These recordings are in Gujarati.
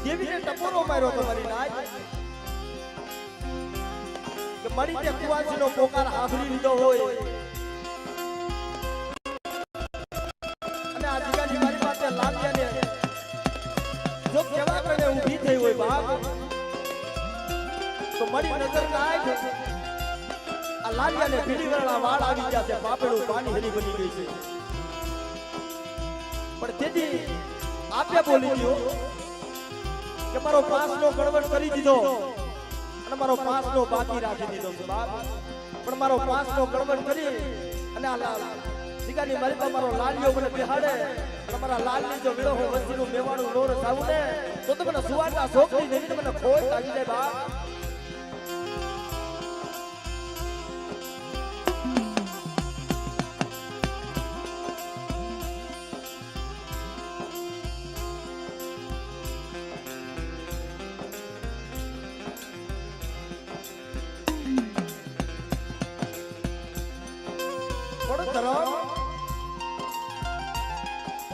દેવીને ટપોરો માર્યો તમારી નાય કે મારી તે કુવાસીનો પોકાર આભરી લીધો હોય અને આ જગ્યાની મારી પાસે લાલિયાને જો કેવા કરીને ઊભી થઈ હોય બાપ તો મારી નજર નાય આ લાલિયાને પીડી વરણા વાળ આવી ગયા છે પાપડું પાણી હરી બની ગઈ છે પણ તેથી આપે બોલી ગયો કે મારો પાસનો ગડબડ કરી દીધો અને મારો પાસનો બાકી રાખી દીધો છે બાપ પણ મારો પાસનો ગડબડ કરી અને આ દીગાની મારી પાસે મારો લાલિયો મને બિહાડે તમારા લાલની જો વિળો હું વસ્તીનું મેવાડું લોર થાવું ને તો મને સુવાટા શોખની દેવી મને ખોટ લાગી જાય બાપ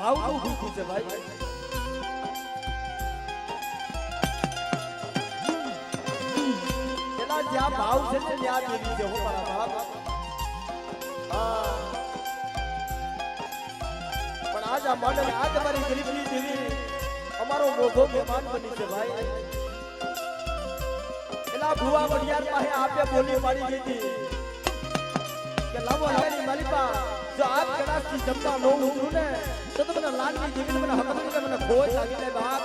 भाव तो खूब है भाई चला ज्या भाव से न्याय देवी से हो पड़ा बाप पर आज हमारे आज हमारी गरीबी देवी हमारो मोघो मेहमान बनी से भाई चला भुआ बढ़िया पाहे आपे बोली मारी गई थी કે લાવો હવેની માલિકા જો આપ કદાચથી જમતા ન ઉતરું ને તો મને લાલની જીવીને મને હકમ કે મને ખોટ લાગી જાય બાપ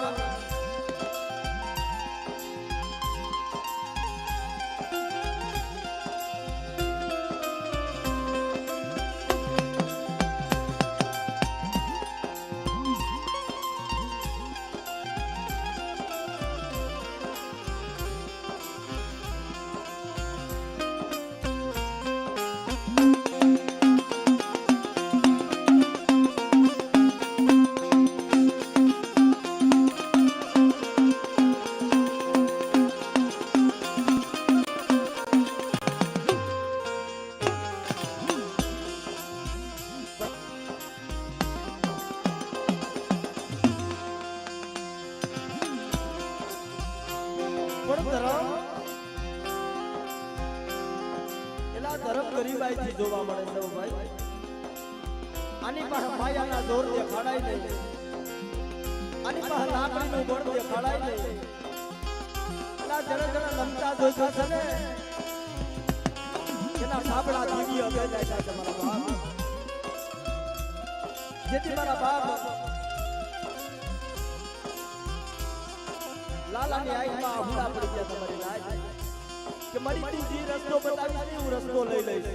ધરમ ગરીબાઈ થી જોવા મળે છે ભાઈ આની પાસે માયાના જોર દેખાડાય નહીં આની પાસે લાકડીનું બળ દેખાડાય નહીં એના જણા જણા નમતા જોઈતા છે ને એના સાબડા દીવી હવે જાય છે મારા બાપ જેથી મારા બાપ લાલાની આંખમાં હુડા પડી ગયા તમારી લાજ કે મારી તું જે રસ્તો બતાવી છે હું રસ્તો લઈ લઈશ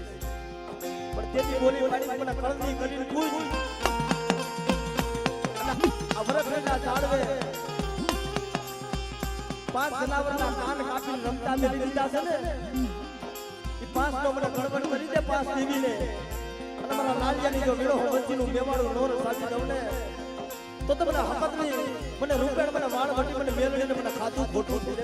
પણ તેની બોલી પાડી મને કળની કરીને કૂદ આ વરખના ઝાડવે 5 જનાવરના કાન કાપીને રમતા મેલી દીધા છે ને એ 5 નો મને ગડબડ કરી દે 5 દેવીને અને મારા લાલિયાની જો વિળો વચ્ચેનું મેવાડું નોર સાચી દઉં ને તો મને હકતની મને રૂપેણ મને વાળ વટી મને મેલડીને મને ખાધું ખોટું થઈ